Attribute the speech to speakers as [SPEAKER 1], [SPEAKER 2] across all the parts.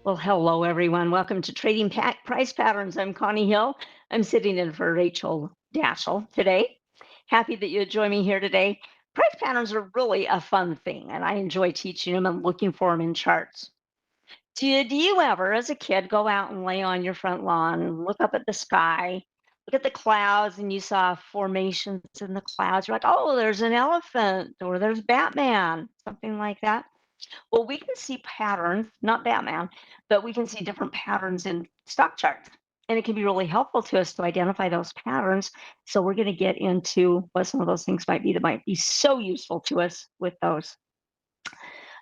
[SPEAKER 1] Well, hello, everyone. Welcome to Trading Price Patterns. I'm Connie Hill. I'm sitting in for Rachel Dashel today. Happy that you join me here today. Price patterns are really a fun thing, and I enjoy teaching them and looking for them in charts. Did you ever, as a kid, go out and lay on your front lawn and look up at the sky, look at the clouds, and you saw formations in the clouds? You're like, oh, there's an elephant, or there's Batman, something like that. Well, we can see patterns, not Batman, but we can see different patterns in stock charts. And it can be really helpful to us to identify those patterns. So we're going to get into what some of those things might be that might be so useful to us with those.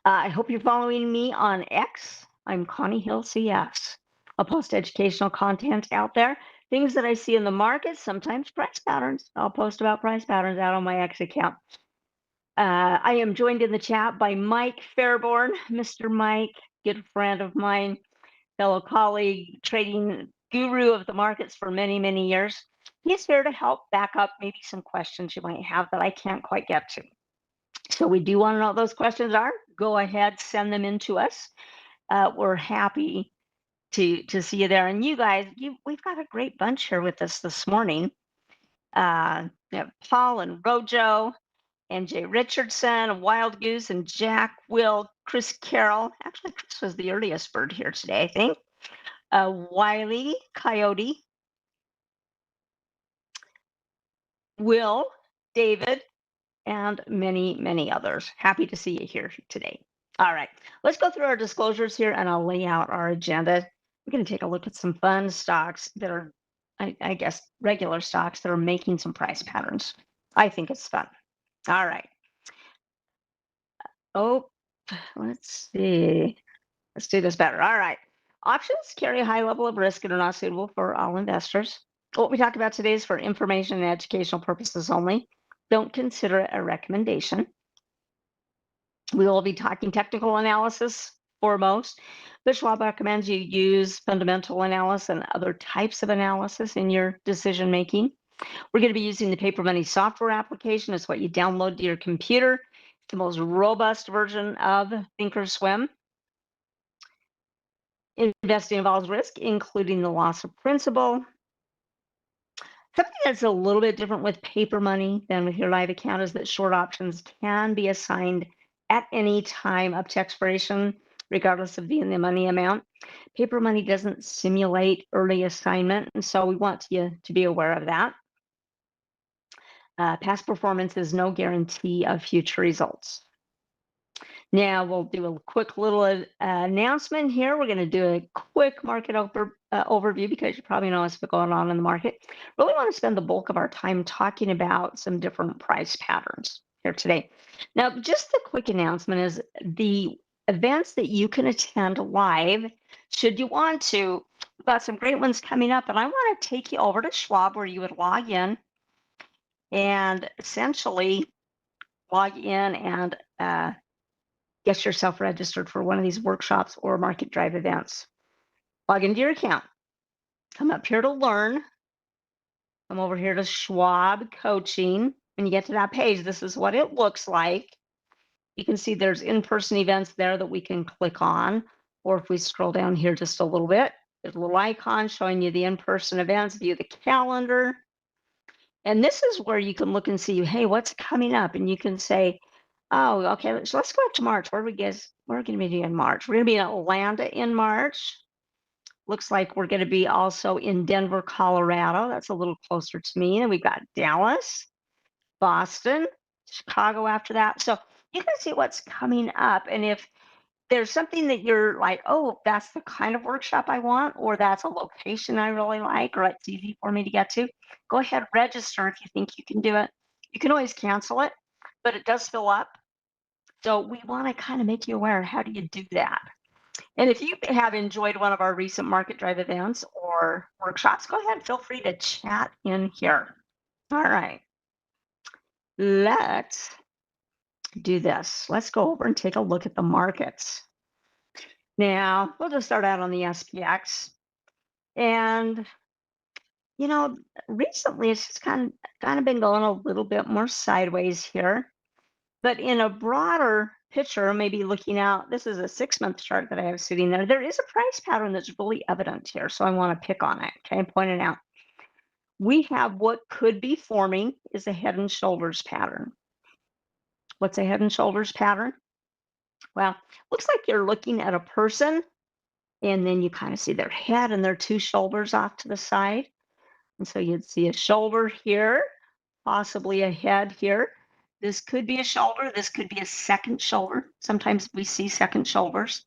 [SPEAKER 1] I hope you're following me on X. I'm Connie Hill CS. I'll post educational content out there, things that I see in the market, sometimes price patterns. I'll post about price patterns out on my X account. I am joined in the chat by Mike Fairborn. Mr. Mike, good friend of mine, fellow colleague, trading guru of the markets for many, many years. He's here to help back up maybe some questions you might have that I can't quite get to. So we do want to know what those questions are. Go ahead, send them in to us. We're happy to see you there. And you guys, we've got a great bunch here with us this morning. We have Paul and Rojo, and Jay Richardson, Wild Goose, and Jack, Will, Chris Carroll. Actually, Chris was the earliest bird here today, I think. Wiley, Coyote, Will, David, and many, many others. Happy to see you here today. All right, let's go through our disclosures here and I'll lay out our agenda. We're going to take a look at some fun stocks that are, I guess, regular stocks that are making some price patterns. I think it's fun. All right. Oh, let's see. Let's do this better. All right. Options carry a high level of risk and are not suitable for all investors. What we talk about today is for information and educational purposes only. Don't consider it a recommendation. We will be talking technical analysis foremost, but Schwab recommends you use fundamental analysis and other types of analysis in your decision making. We're going to be using the Paper Money software application. It's what you download to your computer. It's the most robust version of Thinkorswim. Investing involves risk, including the loss of principal. Something that's a little bit different with paper money than with your live account is that short options can be assigned at any time up to expiration, regardless of the money amount. Paper money doesn't simulate early assignment, and so we want you to be aware of that. Past performance is no guarantee of future results. Now we'll do a quick little announcement here. We're going to do a quick market overview because you probably know what's going on in the market. Really want to spend the bulk of our time talking about some different price patterns here today. Now, just a quick announcement is the events that you can attend live, should you want to. We've got some great ones coming up, and I want to take you over to Schwab where you would log in and essentially log in and get yourself registered for one of these workshops or market drive events. Log into your account. Come up here to learn. Come over here to Schwab Coaching. When you get to that page, this is what it looks like. You can see there's in-person events there that we can click on. Or if we scroll down here just a little bit, there's a little icon showing you the in-person events, view the calendar. And this is where you can look and see, hey, what's coming up? And you can say, oh, okay, so let's go up to March. Where are we going to be in March? We're going to be in Atlanta in March. Looks like we're going to be also in Denver, Colorado. That's a little closer to me. And we've got Dallas, Boston, Chicago after that. So you can see what's coming up. And if there's something that you're like, oh, that's the kind of workshop I want, or that's a location I really like, or it's easy for me to get to, go ahead, register if you think you can do it. You can always cancel it, but it does fill up. So we want to kind of make you aware, how do you do that? And if you have enjoyed one of our recent market drive events or workshops, go ahead, feel free to chat in here. All right, let's do this. Let's go over and take a look at the markets. Now, we'll just start out on the SPX. And, you know, recently it's just kind of been going a little bit more sideways here. But in a broader picture, maybe looking out, this is a 6-month chart that I have sitting there. There is a price pattern that's really evident here, so I want to pick on it, okay, and point it out. We have what could be forming is a head and shoulders pattern. What's a head and shoulders pattern? Well, looks like you're looking at a person, and then you kind of see their head and their two shoulders off to the side. And so you'd see a shoulder here, possibly a head here. This could be a shoulder. This could be a second shoulder. Sometimes we see second shoulders.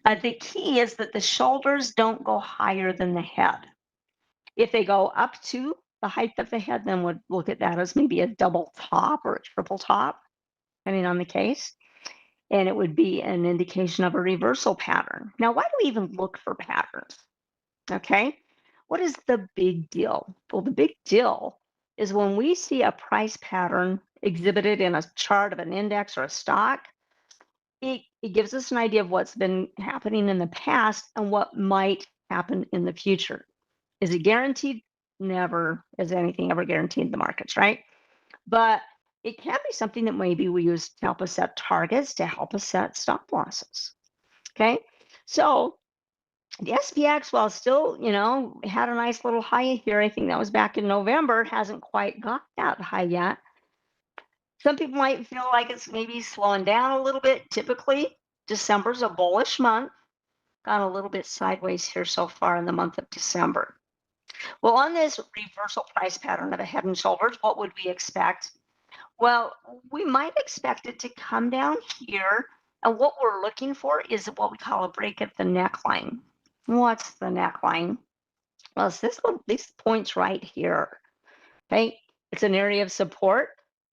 [SPEAKER 1] The key is that the shoulders don't go higher than the head. If they go up to the height of the head, then we'd look at that as maybe a double top or a triple top, depending on the case. And it would be an indication of a reversal pattern. Now, why do we even look for patterns? Okay. What is the big deal? Well, the big deal is when we see a price pattern exhibited in a chart of an index or a stock, it gives us an idea of what's been happening in the past and what might happen in the future. Is it guaranteed? Never is anything ever guaranteed in the markets, right? But it can be something that maybe we use to help us set targets, to help us set stop losses. Okay. So the SPX, while still, had a nice little high here, I think that was back in November, hasn't quite got that high yet. Some people might feel like it's maybe slowing down a little bit. Typically, December's a bullish month. Gone a little bit sideways here so far in the month of December. Well, on this reversal price pattern of a head and shoulders, what would we expect? Well, we might expect it to come down here. And what we're looking for is what we call a break at the neckline. What's the neckline? Well, it's these points right here. Okay. It's an area of support.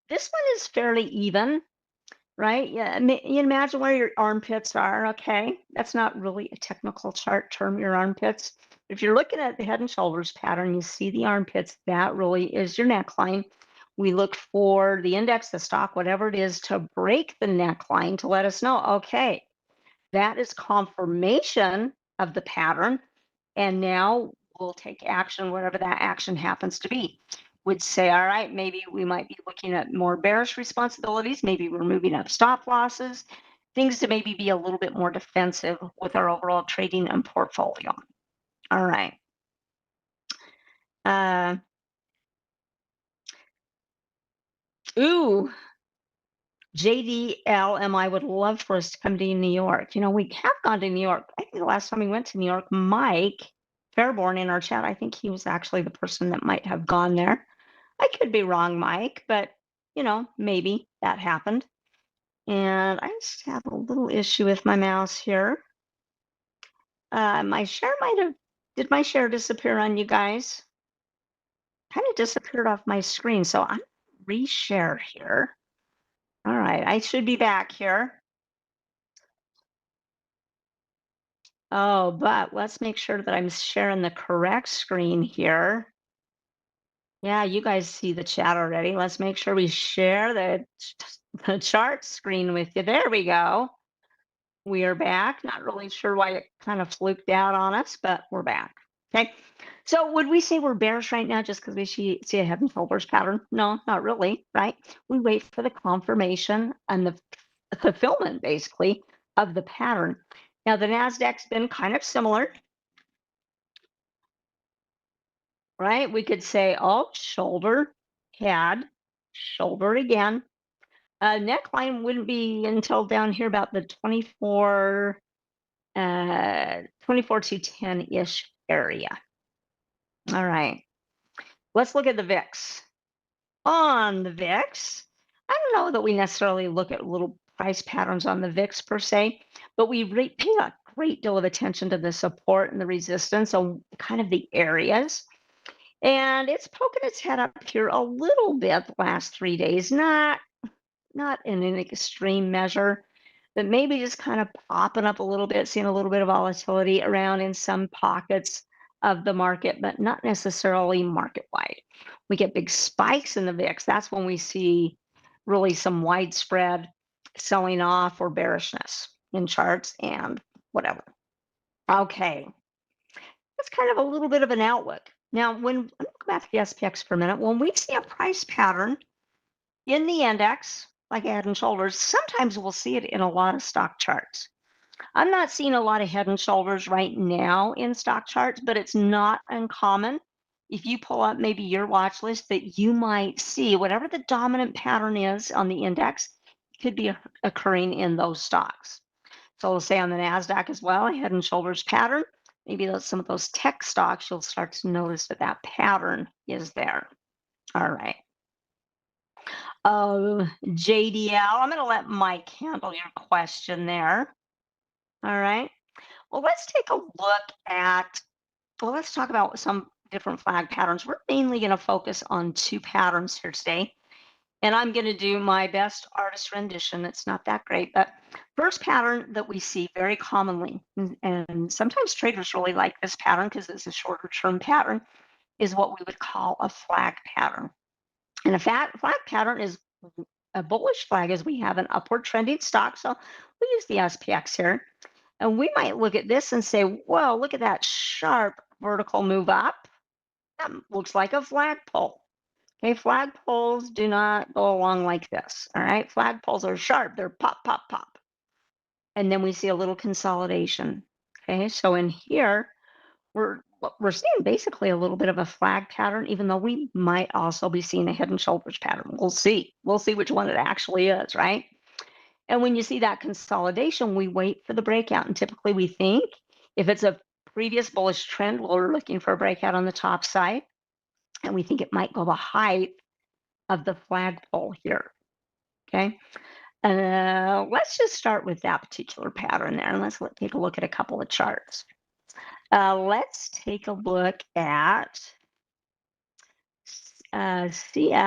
[SPEAKER 1] This one is fairly even, right? Yeah. You imagine where your armpits are. Okay. That's not really a technical chart term, your armpits. If you're looking at the head and shoulders pattern, you see the armpits. That really is your neckline. We look for the index, the stock, whatever it is, to break the neckline to let us know, okay, that is confirmation of the pattern. And now we'll take action, whatever that action happens to be. Would say, all right, maybe we might be looking at more bearish responsibilities. Maybe we're moving up stop losses, things to maybe be a little bit more defensive with our overall trading and portfolio. All right. JDLMI would love for us to come to New York. We have gone to New York. I think the last time we went to New York, Mike Fairborn in our chat, I think he was actually the person that might have gone there. I could be wrong, Mike, but maybe that happened. And I just have a little issue with my mouse here. My share did my share disappear on you guys? Kind of disappeared off my screen. So I'm reshare here. All right, I should be back here. Oh, but let's make sure that I'm sharing the correct screen here. Yeah, you guys see the chat already. Let's make sure we share the chart screen with you. There we go. We are back. Not really sure why it kind of fluked out on us, but we're back. Okay. So would we say we're bearish right now just because we see a head and shoulders pattern? No, not really, right? We wait for the confirmation and the fulfillment, basically, of the pattern. Now, the NASDAQ's been kind of similar, right? We could say, oh, shoulder, head, shoulder again. Neckline wouldn't be until down here about the 24 to 10-ish area. All right. Let's look at the VIX. On the VIX, I don't know that we necessarily look at little price patterns on the VIX per se, but we pay a great deal of attention to the support and the resistance on kind of the areas. And it's poking its head up here a little bit the last 3 days, not in an extreme measure, but maybe just kind of popping up a little bit, seeing a little bit of volatility around in some pockets of the market, but not necessarily market-wide. We get big spikes in the VIX. That's when we see really some widespread selling off or bearishness in charts and whatever. Okay. That's kind of a little bit of an outlook. Now, let me go back to the SPX for a minute. When we see a price pattern in the index, like Head and Shoulders. Sometimes we'll see it in a lot of stock charts. I'm not seeing a lot of Head and Shoulders right now in stock charts, but it's not uncommon. If you pull up maybe your watch list, that you might see whatever the dominant pattern is on the index could be occurring in those stocks. So we'll say on the NASDAQ as well, a Head and Shoulders pattern. Maybe some of those tech stocks, you'll start to notice that that pattern is there. All right. JDL, I'm going to let Mike handle your question there. All right. Well, let's take a look at, well, let's talk about some different flag patterns. We're mainly going to focus on two patterns here today. And I'm going to do my best artist rendition. It's not that great, but first pattern that we see very commonly, and sometimes traders really like this pattern because it's a shorter term pattern, is what we would call a flag pattern. And a flag pattern is a bullish flag as we have an upward trending stock. So we use the SPX here. And we might look at this and say, whoa, look at that sharp vertical move up. That looks like a flagpole. Okay, flagpoles do not go along like this. All right, flagpoles are sharp. They're pop, pop, pop. And then we see a little consolidation. Okay, so in here, we're seeing basically a little bit of a flag pattern, even though we might also be seeing a Head and Shoulders pattern. We'll see. We'll see which one it actually is, right? And when you see that consolidation, we wait for the breakout. And typically we think if it's a previous bullish trend, we're looking for a breakout on the top side. And we think it might go the height of the flagpole here. Okay. Let's just start with that particular pattern there. And let's take a look at a couple of charts. Let's take a look at CSTL.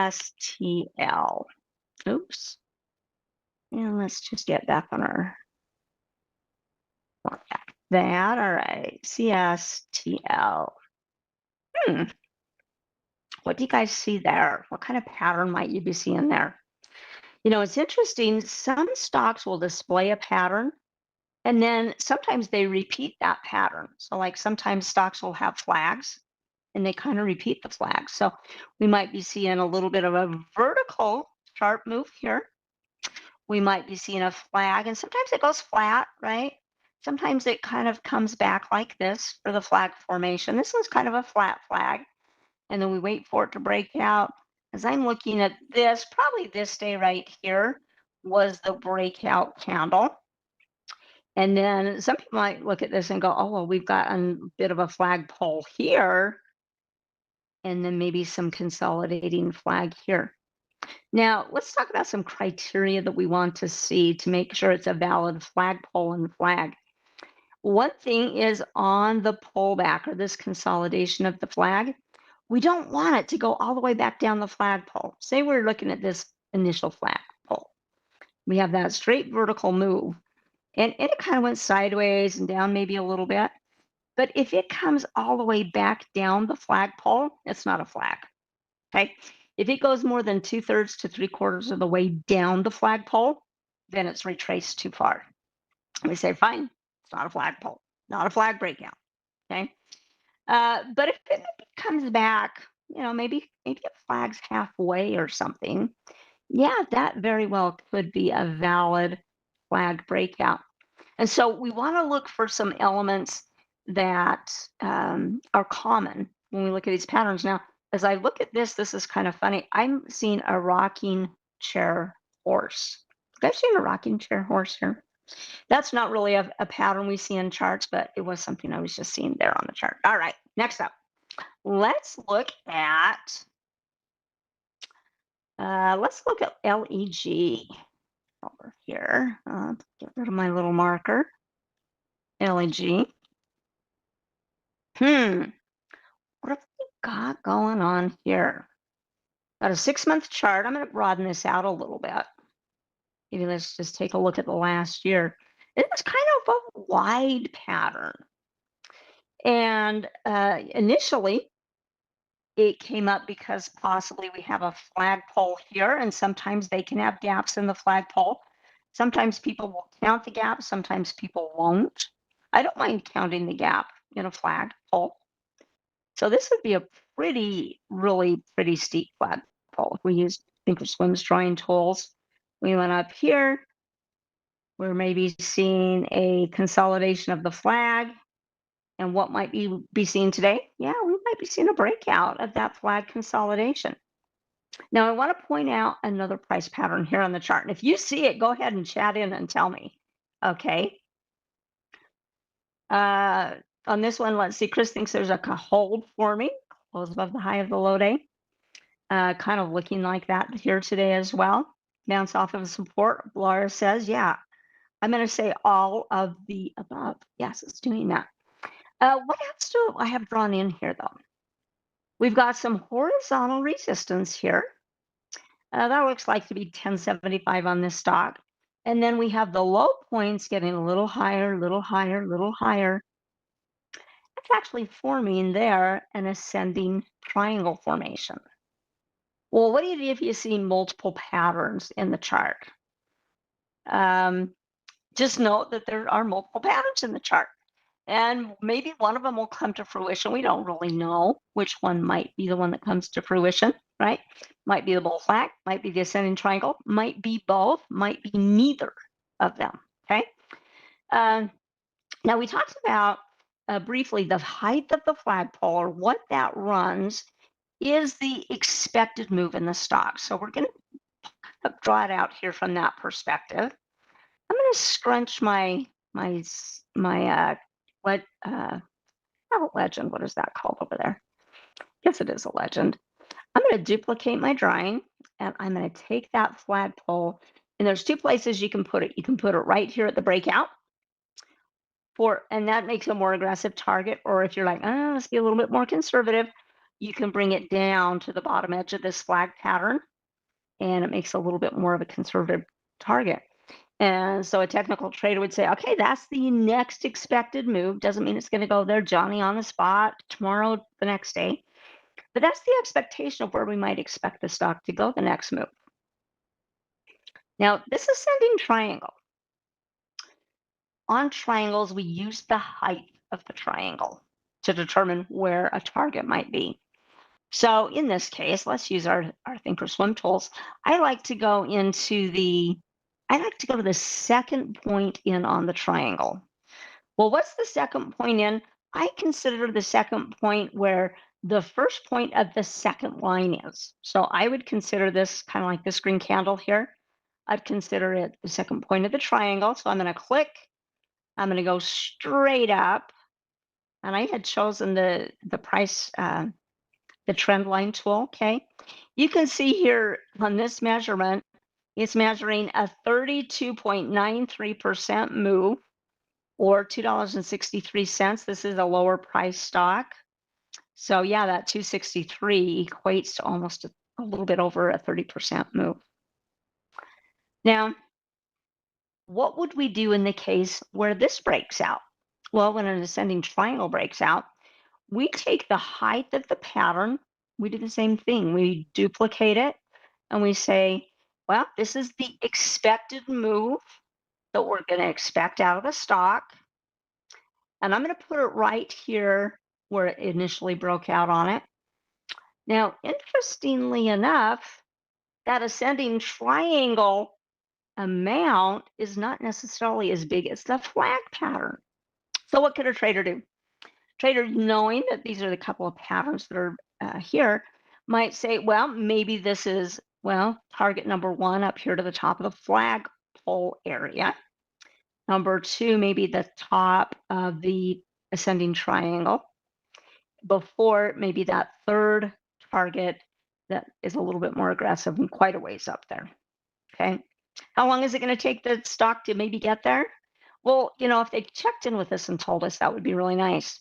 [SPEAKER 1] Oops. And let's just get back on our that. All right. CSTL. What do you guys see there? What kind of pattern might you be seeing there? You know, it's interesting. Some stocks will display a pattern and then sometimes they repeat that pattern. So, like sometimes stocks will have flags and they kind of repeat the flags. So, we might be seeing a little bit of a vertical sharp move here. We might be seeing a flag, and sometimes it goes flat, right? Sometimes it kind of comes back like this for the flag formation. This one's kind of a flat flag, and then we wait for it to break out. As I'm looking at this, probably this day right here was the breakout candle. And then some people might look at this and go, oh, well, we've got a bit of a flagpole here, and then maybe some consolidating flag here. Now, let's talk about some criteria that we want to see to make sure it's a valid flagpole and flag. One thing is on the pullback or this consolidation of the flag, we don't want it to go all the way back down the flagpole. Say we're looking at this initial flagpole. We have that straight vertical move, and it kind of went sideways and down maybe a little bit. But if it comes all the way back down the flagpole, it's not a flag. Okay. If it goes more than 2/3 to 3/4 of the way down the flagpole, then it's retraced too far. We say, fine, it's not a flagpole, not a flag breakout. Okay. But if it comes back, you know, maybe it flags halfway or something, yeah, that very well could be a valid flag breakout. And so we want to look for some elements that are common when we look at these patterns. Now, as I look at this, this is kind of funny. I'm seeing a rocking chair horse. Have you guys seen a rocking chair horse here? That's not really a pattern we see in charts, but it was something I was just seeing there on the chart. All right, next up, let's look at LEG over here. Get rid of my little marker. LEG. What have we got going on here? Got a 6-month chart. I'm going to broaden this out a little bit. Maybe let's just take a look at the last year. It was kind of a wide pattern. And initially, it came up because possibly we have a flagpole here, and sometimes they can have gaps in the flagpole. Sometimes people will count the gap, sometimes people won't. I don't mind counting the gap in a flagpole. So this would be a really pretty steep flagpole if we use Thinkorswim's drawing tools. We went up here. We're maybe seeing a consolidation of the flag. And what might be seen today? Yeah, we might be seeing a breakout of that flag consolidation. Now, I want to point out another price pattern here on the chart. And if you see it, go ahead and chat in and tell me. Okay. On this one, let's see. Chris thinks there's a hold forming, close above the high of the low day. Kind of looking like that here today as well. Bounce off of support. Laura says, yeah, I'm going to say all of the above. Yes, it's doing that. What else do I have drawn in here, though? We've got some horizontal resistance here. That looks like to be 1075 on this stock. And then we have the low points getting a little higher, little higher, little higher. It's actually forming there an ascending triangle formation. Well, what do you do if you see multiple patterns in the chart? Just note that there are multiple patterns in the chart. And maybe one of them will come to fruition. We don't really know which one might be the one that comes to fruition, right? Might be the bull flag, might be the ascending triangle, might be both, might be neither of them, okay? Now, we talked about briefly the height of the flagpole, or what that runs is the expected move in the stock. So we're going to draw it out here from that perspective. I'm going to scrunch my legend. What is that called over there? Yes, it is a legend. I'm going to duplicate my drawing, and I'm going to take that flagpole. And there's two places you can put it. You can put it right here at the breakout, and that makes a more aggressive target. Or if you're like, oh, let's be a little bit more conservative, you can bring it down to the bottom edge of this flag pattern, and it makes a little bit more of a conservative target. And so a technical trader would say, okay, that's the next expected move. Doesn't mean it's going to go there, Johnny, on the spot, tomorrow, the next day. But that's the expectation of where we might expect the stock to go the next move. Now, this ascending triangle. On triangles, we use the height of the triangle to determine where a target might be. So in this case, let's use our Thinkorswim tools. I like to go to the second point in on the triangle. Well, what's the second point in? I consider the second point where the first point of the second line is. So I would consider this kind of like this green candle here. I'd consider it the second point of the triangle. So I'm going to click. I'm going to go straight up. And I had chosen the price, the trend line tool. Okay. You can see here on this measurement, it's measuring a 32.93% move, or $2.63. This is a lower price stock. So yeah, that 263 equates to almost a little bit over a 30% move. Now, what would we do in the case where this breaks out? Well, when an ascending triangle breaks out, we take the height of the pattern, we do the same thing. We duplicate it and we say, well, this is the expected move that we're going to expect out of the stock. And I'm going to put it right here where it initially broke out on it. Now, interestingly enough, that ascending triangle amount is not necessarily as big as the flag pattern. So what could a trader do? Trader, knowing that these are the couple of patterns that are here, might say, well, maybe this is, target number one up here to the top of the flagpole area. Number two, maybe the top of the ascending triangle. Before maybe that third target that is a little bit more aggressive and quite a ways up there. Okay. How long is it going to take the stock to maybe get there? Well, if they checked in with us and told us, that would be really nice.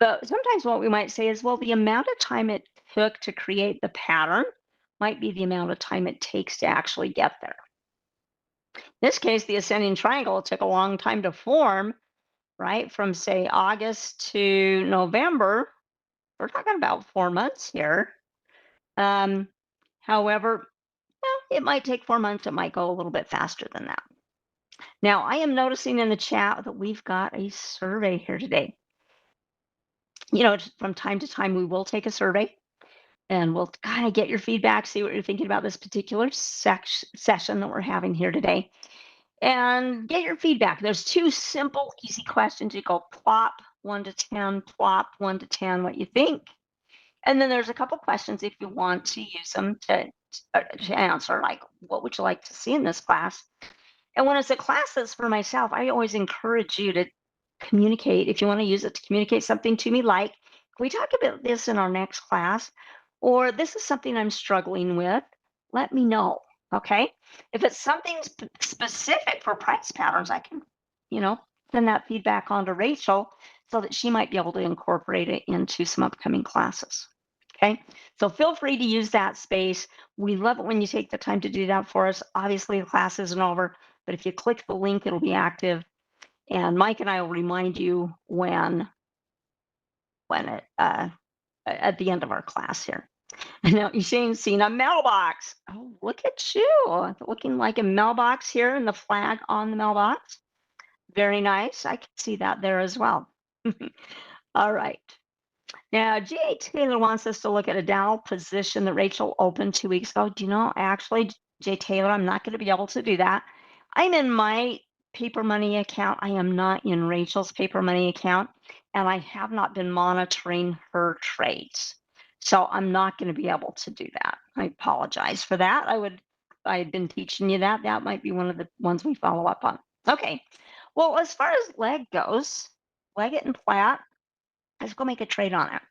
[SPEAKER 1] But sometimes what we might say is, well, the amount of time it took to create the pattern might be the amount of time it takes to actually get there. In this case, the ascending triangle took a long time to form, right? From say August to November, we're talking about 4 months here. However, it might take 4 months. It might go a little bit faster than that. Now, I am noticing in the chat that we've got a survey here today. From time to time, we will take a survey. and we'll kind of get your feedback, see what you're thinking about this particular session that we're having here today, and get your feedback. There's two simple, easy questions. You go plop 1 to 10, plop 1 to 10, what you think. And then there's a couple questions if you want to use them to answer, like, what would you like to see in this class? And when it's a class that's for myself, I always encourage you to communicate. If you want to use it to communicate something to me, like, can we talk about this in our next class? Or this is something I'm struggling with, let me know. Okay. If it's something specific for price patterns, I can, you know, send that feedback on to Rachel so that she might be able to incorporate it into some upcoming classes. Okay. So feel free to use that space. We love it when you take the time to do that for us. Obviously, the class isn't over, but if you click the link, it'll be active. And Mike and I will remind you when it at the end of our class here. Now, Shane's seen a mailbox. Oh, look at you. Looking like a mailbox here and the flag on the mailbox. Very nice. I can see that there as well. All right. Now, G.A. Taylor wants us to look at a Dow position that Rachel opened 2 weeks ago. Do you know, actually, J. Taylor, I'm not going to be able to do that. I'm in my paper money account. I am not in Rachel's paper money account, and I have not been monitoring her trades. So I'm not going to be able to do that. I apologize for that. I had been teaching you that. That might be one of the ones we follow up on. Okay. Well, as far as leg goes, Leggett and Platt, let's go make a trade on it.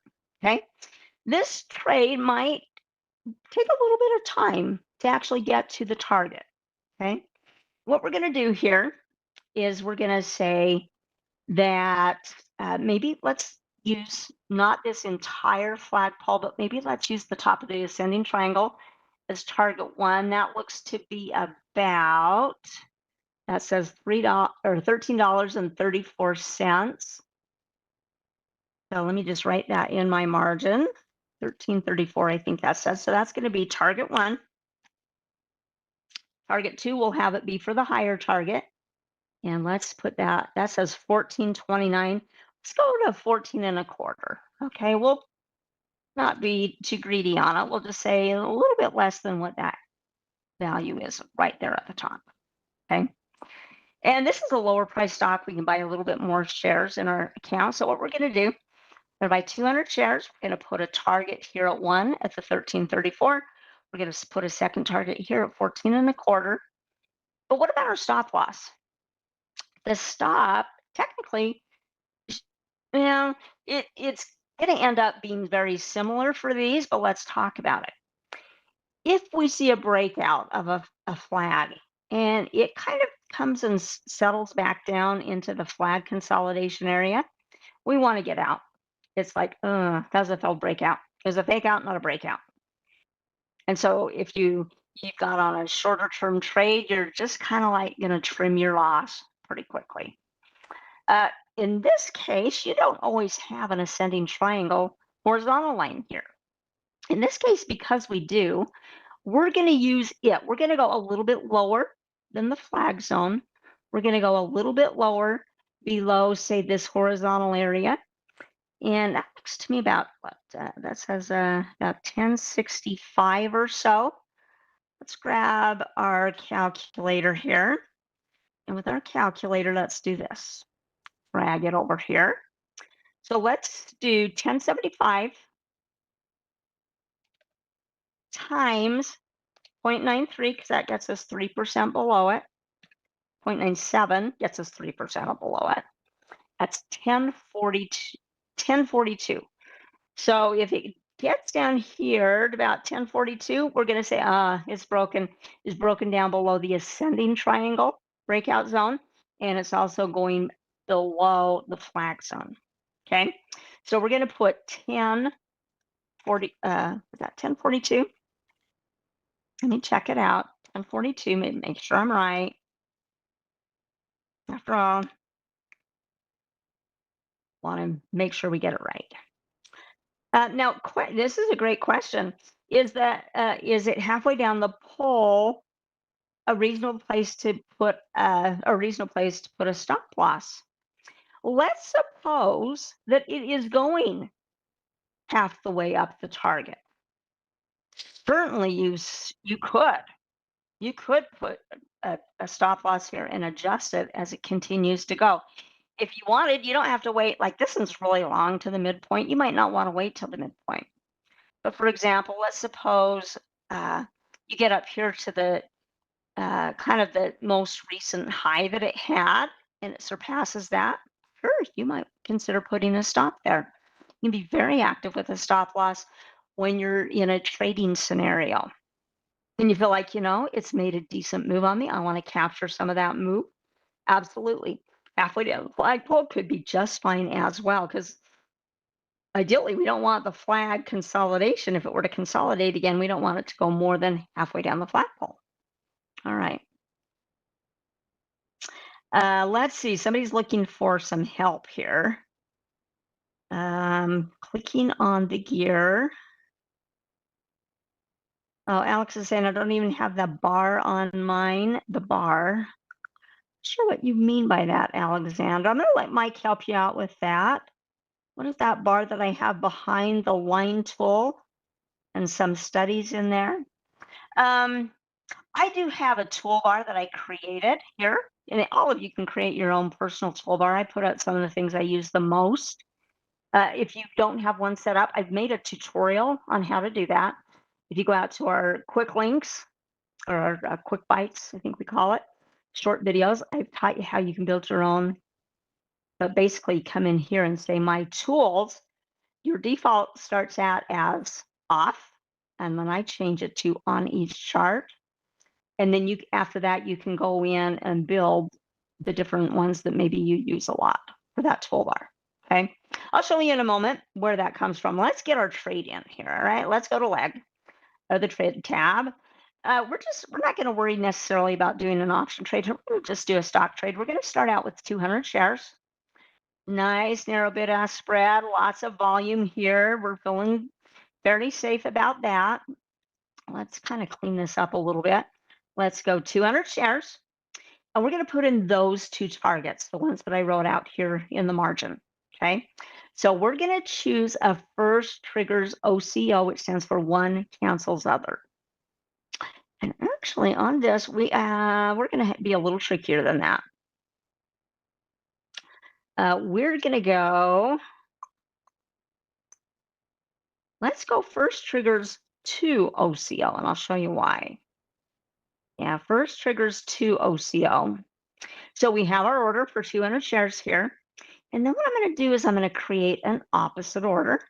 [SPEAKER 1] Okay. This trade might take a little bit of time to actually get to the target. Okay. What we're going to do here is we're going to say that maybe let's use not this entire flagpole, but maybe let's use the top of the ascending triangle as target one. That looks to be about, that says $3 or $13.34. So let me just write that in my margin. 1334, I think that says. So that's going to be target one. Target two, we'll have it be for the higher target. And let's put that says 1429. Let's go to 14 and a quarter. Okay, we'll not be too greedy on it. We'll just say a little bit less than what that value is right there at the top. Okay. And this is a lower price stock. We can buy a little bit more shares in our account. So what we're going to do, we're going to buy 200 shares. We're going to put a target here at 1 at the 1334. We're going to put a second target here at 14 and a quarter. But what about our stop loss? The stop, technically, yeah, it's going to end up being very similar for these, but let's talk about it. If we see a breakout of a flag and it kind of comes and settles back down into the flag consolidation area, we want to get out. It's like, that's a failed breakout. It's a fake out, not a breakout. And so if you've got on a shorter term trade, you're just kind of like going to trim your loss pretty quickly. In this case, you don't always have an ascending triangle horizontal line here. In this case, because we do, we're going to use it. We're going to go a little bit lower than the flag zone. We're going to go a little bit lower below, say, this horizontal area. And that looks to me about what that says about 1065 or so. Let's grab our calculator here. And with our calculator, let's do this. Drag it over here. So let's do 1075 times 0.93, because that gets us 3% below it. 0.97 gets us 3% below it. That's 1042. So if it gets down here to about 1042, we're going to say, it's broken down below the ascending triangle breakout zone, and it's also going below the flag zone. Okay, so we're going to put 1040. Is that 1042? Let me check it out. 1042. Make sure I'm right. After all, want to make sure we get it right. Now, this is a great question. Is it halfway down the pole a reasonable place to put a stop loss? Let's suppose that it is going half the way up the target. Certainly you could put a stop loss here and adjust it as it continues to go. If you wanted, you don't have to wait. Like this one's really long to the midpoint. You might not want to wait till the midpoint. But for example, let's suppose you get up here to the kind of the most recent high that it had, and it surpasses that. Sure, you might consider putting a stop there. You can be very active with a stop loss when you're in a trading scenario. And you feel like, it's made a decent move on me. I want to capture some of that move. Absolutely. Halfway down the flagpole could be just fine as well, because ideally we don't want the flag consolidation. If it were to consolidate again, we don't want it to go more than halfway down the flagpole. All right. Let's see. Somebody's looking for some help here. Clicking on the gear. Oh, Alex is saying I don't even have the bar on mine. The bar. Sure what you mean by that, Alexandra. I'm going to let Mike help you out with that. What is that bar that I have behind the line tool and some studies in there? I do have a toolbar that I created here, and all of you can create your own personal toolbar. I put out some of the things I use the most. If you don't have one set up, I've made a tutorial on how to do that. If you go out to our quick links or our quick bites, I think we call it, short videos, I've taught you how you can build your own. But basically, come in here and say my tools. Your default starts out as off, and then I change it to on each chart. And then after that, you can go in and build the different ones that maybe you use a lot for that toolbar. Okay. I'll show you in a moment where that comes from. Let's get our trade in here. All right. Let's go to leg or the trade tab. We're not going to worry necessarily about doing an option trade. We're going to just do a stock trade. We're going to start out with 200 shares. Nice narrow bid ask spread, lots of volume here. We're feeling fairly safe about that. Let's kind of clean this up a little bit. Let's go 200 shares. And we're going to put in those two targets, the ones that I wrote out here in the margin. Okay. So we're going to choose a first triggers OCO, which stands for one cancels other. And actually on this, we're going to be a little trickier than that. We're going to go, let's go first triggers to OCO, and I'll show you why. Yeah, first triggers to OCO. So we have our order for 200 shares here. And then what I'm going to do is I'm going to create an opposite order,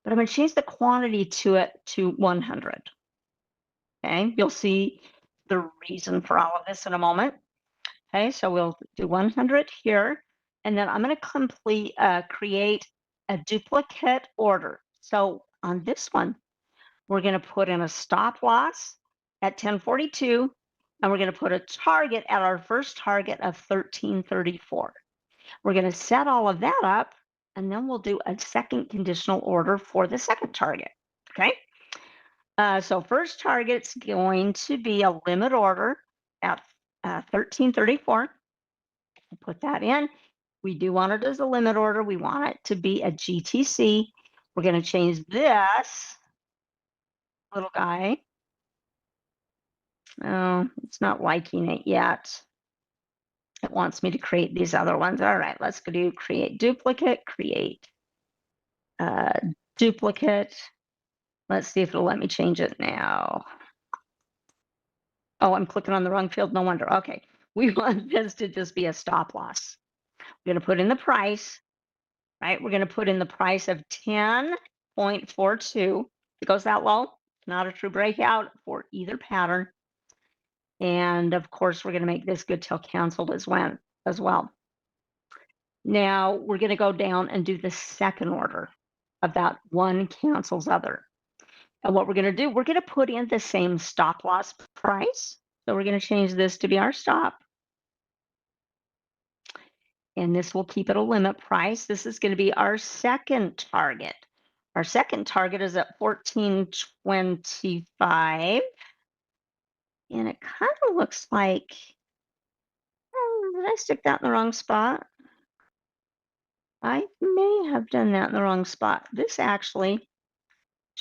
[SPEAKER 1] but I'm going to change the quantity to it to 100. Okay, you'll see the reason for all of this in a moment. Okay, so we'll do 100 here, and then I'm going to create a duplicate order. So on this one, we're going to put in a stop loss at 1042, and we're going to put a target at our first target of 1334. We're going to set all of that up, and then we'll do a second conditional order for the second target. Okay. So first target's going to be a limit order at 1334. Put that in. We do want it as a limit order. We want it to be a GTC. We're going to change this little guy. Oh, it's not liking it yet. It wants me to create these other ones. All right, let's go to create duplicate, create duplicate. Let's see if it'll let me change it now. Oh, I'm clicking on the wrong field. No wonder. Okay, we want this to just be a stop loss. We're going to put in the price, right? We're going to put in the price of 10.42. If it goes that low, not a true breakout for either pattern. And of course, we're going to make this good till canceled as well. Now we're going to go down and do the second order of that one cancels other. And what we're going to do, we're going to put in the same stop loss price. So we're going to change this to be our stop. And this will keep it a limit price. This is going to be our second target. Our second target is at 1425. And it kind of looks like, did I stick that in the wrong spot? I may have done that in the wrong spot. This actually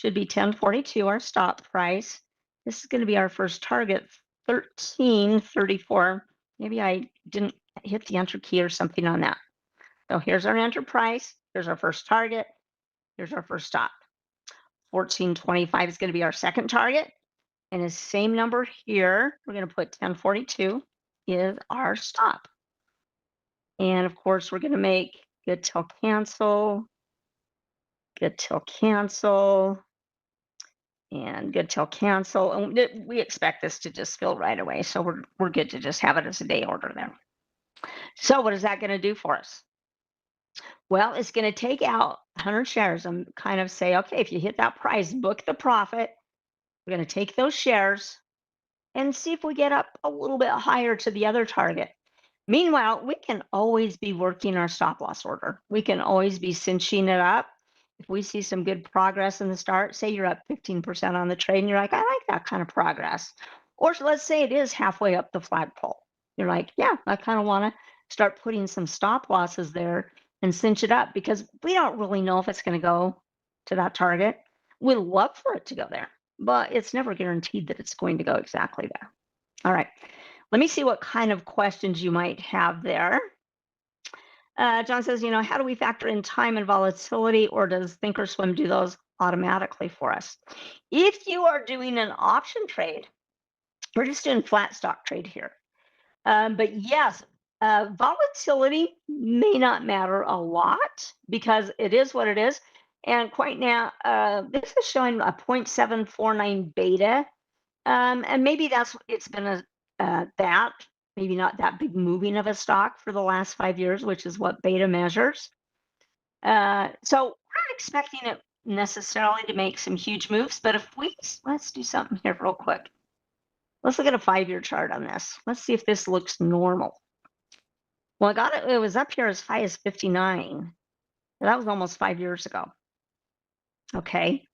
[SPEAKER 1] should be 1042, our stop price. This is going to be our first target, 1334. Maybe I didn't hit the enter key or something on that. So here's our enter price. Here's our first target. Here's our first stop. 1425 is going to be our second target. And the same number here, we're going to put 1042 is our stop. And of course, we're going to make good till cancel, good till cancel, and good till cancel. And we expect this to just fill right away. So we're good to just have it as a day order there. So what is that going to do for us? Well, it's going to take out 100 shares and kind of say, okay, if you hit that price, book the profit. We're going to take those shares and see if we get up a little bit higher to the other target. Meanwhile, we can always be working our stop loss order. We can always be cinching it up. If we see some good progress in the start, say you're up 15% on the trade and you're like, I like that kind of progress. Or let's say it is halfway up the flagpole. You're like, yeah, I kind of want to start putting some stop losses there and cinch it up because we don't really know if it's going to go to that target. We'd love for it to go there, but it's never guaranteed that it's going to go exactly there. All right. Let me see what kind of questions you might have there. John says, how do we factor in time and volatility, or does Thinkorswim do those automatically for us? If you are doing an option trade, we're just doing flat stock trade here. But yes, volatility may not matter a lot because it is what it is. And quite now, this is showing a 0.749 beta. And maybe it's been that, maybe not that big moving of a stock for the last 5 years, which is what beta measures. So we're not expecting it necessarily to make some huge moves, but let's do something here real quick. Let's look at a 5-year chart on this. Let's see if this looks normal. Well, it was up here as high as 59. That was almost 5 years ago. Okay.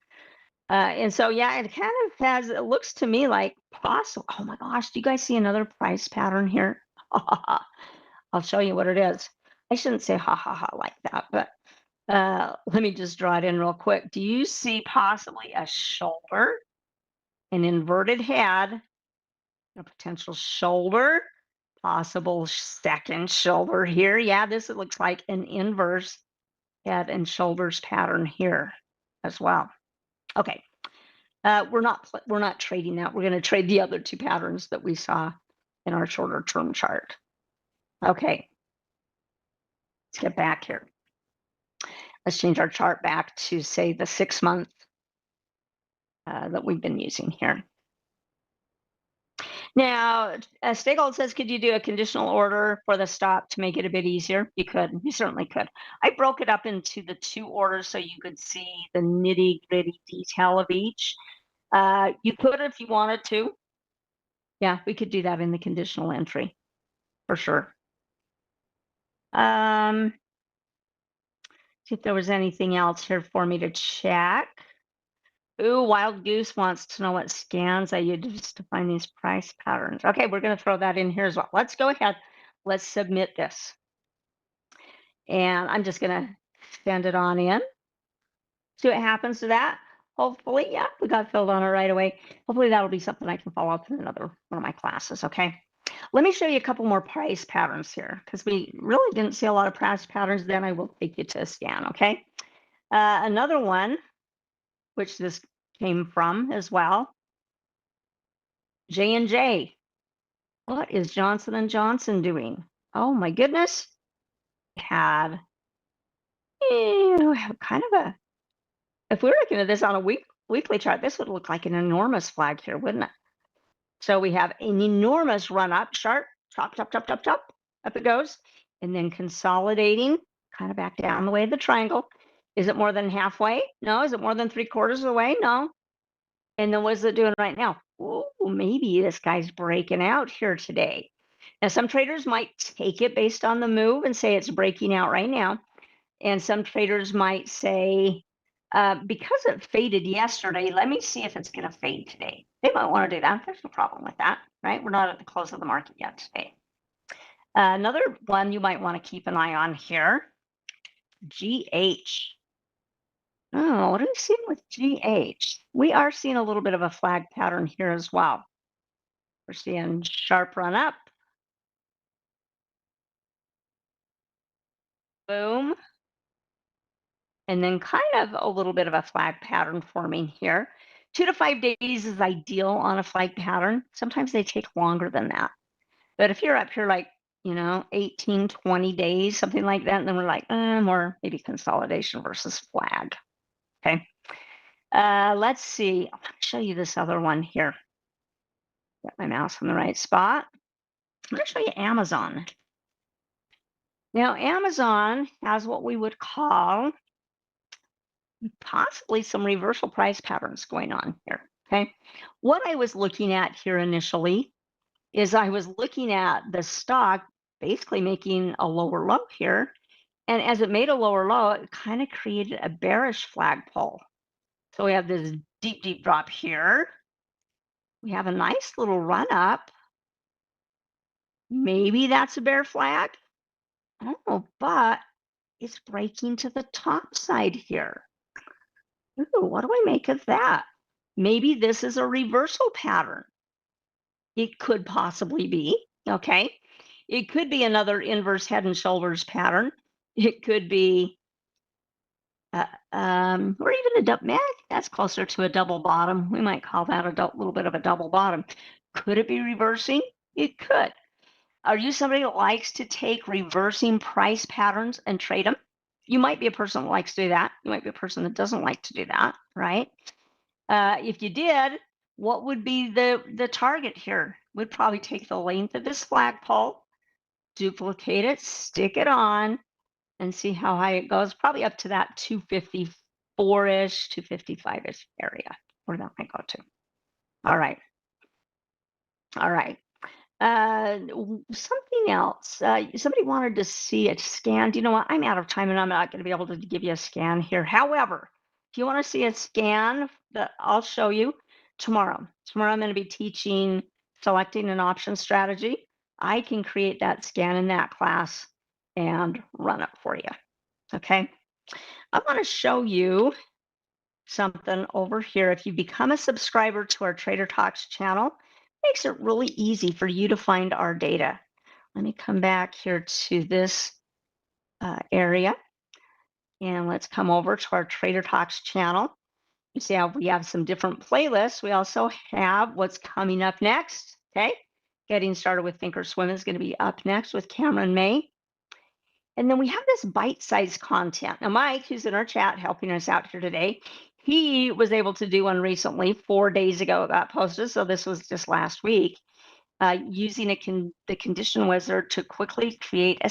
[SPEAKER 1] And so, yeah, it kind of it looks to me like possible. Oh my gosh, do you guys see another price pattern here? I'll show you what it is. I shouldn't say ha ha ha like that, but let me just draw it in real quick. Do you see possibly a shoulder, an inverted head, a potential shoulder, possible second shoulder here? Yeah, it looks like an inverse head and shoulders pattern here as well. Okay. We're not trading that. We're going to trade the other two patterns that we saw in our shorter term chart. Okay, let's get back here. Let's change our chart back to, say, the 6 month that we've been using here. Now, Staygold says, could you do a conditional order for the stop to make it a bit easier? You could. You certainly could. I broke it up into the 2 orders so you could see the nitty gritty detail of each. You could if you wanted to. Yeah, we could do that in the conditional entry for sure. See if there was anything else here for me to check. Ooh, Wild Goose wants to know what scans I use to find these price patterns. Okay, we're going to throw that in here as well. Let's go ahead. Let's submit this. And I'm just going to send it on in. See what happens to that. Hopefully, yeah, we got filled on it right away. Hopefully that'll be something I can follow up in another one of my classes, okay? Let me show you a couple more price patterns here because we really didn't see a lot of price patterns. Then I will take you to a scan, okay? Another one, which this came from as well, J&J. What is Johnson & Johnson doing? Oh my goodness. Had kind of a, if we were looking at this on a weekly chart, this would look like an enormous flag here, wouldn't it? So we have an enormous run up, sharp, chop, chop, chop, chop, chop, up it goes, and then consolidating, kind of back down the way of the triangle. Is it more than halfway? No. Is it more than 3/4 of the way? No. And then what is it doing right now? Oh, maybe this guy's breaking out here today. Now, some traders might take it based on the move and say it's breaking out right now. And some traders might say, because it faded yesterday, let me see if it's going to fade today. They might want to do that. There's no problem with that, right? We're not at the close of the market yet today. Another one you might want to keep an eye on here, GH. Oh, what are we seeing with GH? We are seeing a little bit of a flag pattern here as well. We're seeing sharp run up, boom, and then kind of a little bit of a flag pattern forming here. 2 to 5 days is ideal on a flag pattern. Sometimes they take longer than that. But if you're up here like, 18, 20 days, something like that, then we're like, more maybe consolidation versus flag. Okay. Let's see. I'm going to show you this other one here. Get my mouse in the right spot. I'm going to show you Amazon. Now, Amazon has what we would call possibly some reversal price patterns going on here. Okay. What I was looking at here initially is I was looking at the stock basically making a lower low here. And as it made a lower low, it kind of created a bearish flagpole. So we have this deep, deep drop here. We have a nice little run up. Maybe that's a bear flag. I don't know, but it's breaking to the top side here. Ooh, what do I make of that? Maybe this is a reversal pattern. It could possibly be, okay? It could be another inverse head and shoulders pattern. It could be, or even a double, that's closer to a double bottom. We might call that a little bit of a double bottom. Could it be reversing? It could. Are you somebody that likes to take reversing price patterns and trade them? You might be a person that likes to do that. You might be a person that doesn't like to do that, right? If you did, what would be the target here? Would probably take the length of this flagpole, duplicate it, stick it on, and see how high it goes. Probably up to that 254-ish, 255-ish area, where that might go to. All right. All right. Something else. Somebody wanted to see a scan. Do you know what? I'm out of time and I'm not going to be able to give you a scan here. However, if you want to see a scan that I'll show you tomorrow. Tomorrow I'm going to be teaching selecting an option strategy. I can create that scan in that class and run it for you. Okay. I want to show you something over here. If you become a subscriber to our Trader Talks channel, it makes it really easy for you to find our data. Let me come back here to this area and let's come over to our Trader Talks channel. You see how we have some different playlists. We also have what's coming up next. Okay. Getting started with Thinkorswim is going to be up next with Cameron May. And then we have this bite-sized content. Now, Mike, who's in our chat helping us out here today, he was able to do one recently, 4 days ago it got posted. So this was just last week, using the condition wizard to quickly create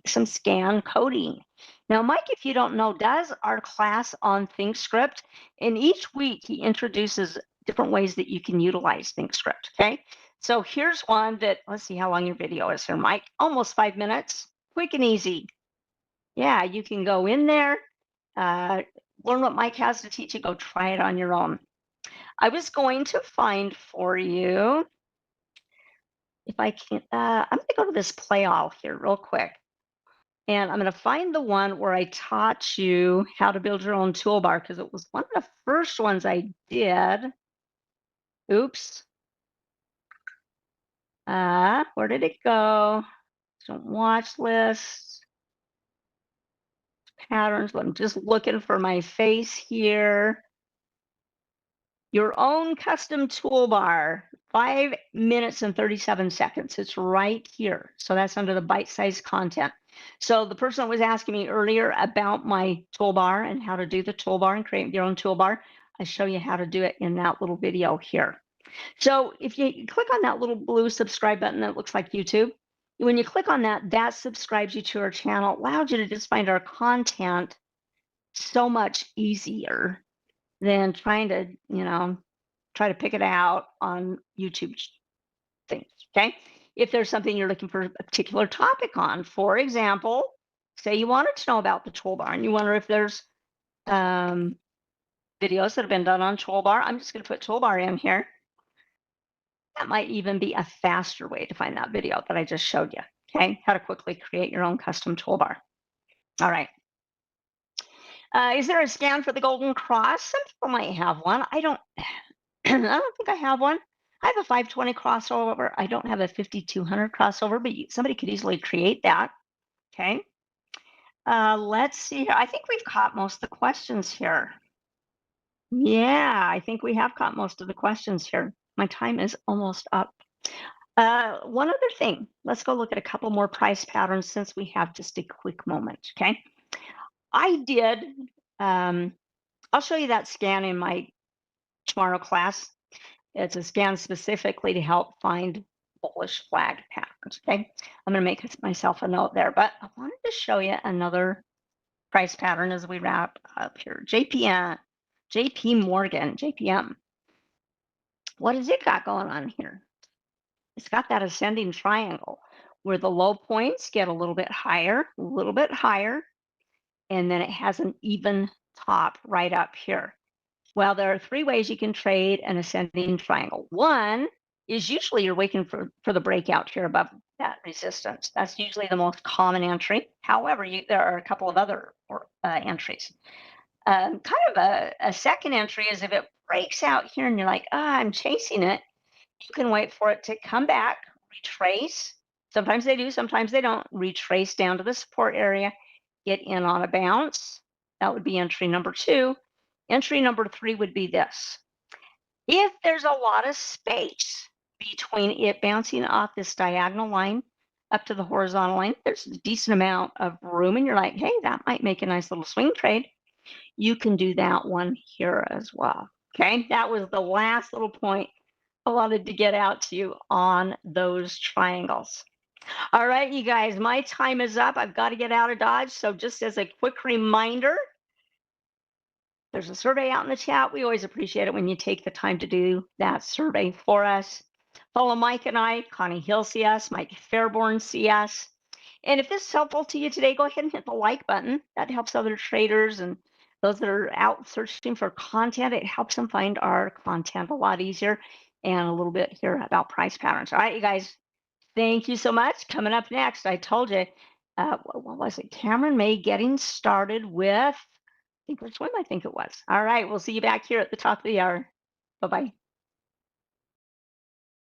[SPEAKER 1] some scan coding. Now, Mike, if you don't know, does our class on ThinkScript. And each week he introduces different ways that you can utilize ThinkScript, okay? So here's one that, let's see how long your video is here, Mike. Almost 5 minutes. Quick and easy. Yeah, you can go in there, learn what Mike has to teach you, go try it on your own. I was going to find for you, if I can, I'm going to go to this play all here real quick. And I'm going to find the one where I taught you how to build your own toolbar because it was one of the first ones I did. Oops. Where did it go? Don't watch list. Patterns. I'm just looking for my face here. Your own custom toolbar, 5 minutes and 37 seconds. It's right here. So that's under the bite-sized content. So the person that was asking me earlier about my toolbar and how to do the toolbar and create your own toolbar, I show you how to do it in that little video here. So if you click on that little blue subscribe button that looks like YouTube, when you click on that, that subscribes you to our channel, allows you to just find our content so much easier than trying to, try to pick it out on YouTube things, okay? If there's something you're looking for a particular topic on, for example, say you wanted to know about the toolbar and you wonder if there's videos that have been done on toolbar, I'm just going to put toolbar in here. That might even be a faster way to find that video that I just showed you, okay? How to quickly create your own custom toolbar. All right. Is there a scan for the Golden Cross? Some people might have one. I don't. I don't think I have one. I have a 520 crossover. I don't have a 5200 crossover, but somebody could easily create that. Okay. Let's see here. I think we've caught most of the questions here. Yeah, I think we have caught most of the questions here. My time is almost up. One other thing, let's go look at a couple more price patterns since we have just a quick moment, okay? I did, I'll show you that scan in my tomorrow class. It's a scan specifically to help find bullish flag patterns, okay? I'm gonna make myself a note there, but I wanted to show you another price pattern as we wrap up here. JP Morgan, JPM. What has it got going on here? It's got that ascending triangle where the low points get a little bit higher, and then it has an even top right up here. Well, there are three ways you can trade an ascending triangle. One is usually you're waiting for the breakout here above that resistance. That's usually the most common entry. However, there are a couple of other entries. Kind of a second entry is if it breaks out here and you're like, I'm chasing it, you can wait for it to come back, retrace. Sometimes they do, sometimes they don't. Retrace down to the support area, get in on a bounce. That would be entry number two. Entry number three would be this. If there's a lot of space between it bouncing off this diagonal line up to the horizontal line, there's a decent amount of room, and you're like, hey, that might make a nice little swing trade. You can do that one here as well. Okay, that was the last little point I wanted to get out to you on those triangles. All right, you guys, my time is up. I've got to get out of Dodge. So just as a quick reminder, there's a survey out in the chat. We always appreciate it when you take the time to do that survey for us. Follow Mike and I, Connie Hill CS, Mike Fairborn CS. And if this is helpful to you today, go ahead and hit the like button. That helps other traders and those that are out searching for content. It helps them find our content a lot easier, and a little bit here about price patterns. All right, you guys, thank you so much. Coming up next, I told you, what was it? Cameron May getting started with Thinkorswim, I think it was. All right, we'll see you back here at the top of the hour. Bye-bye.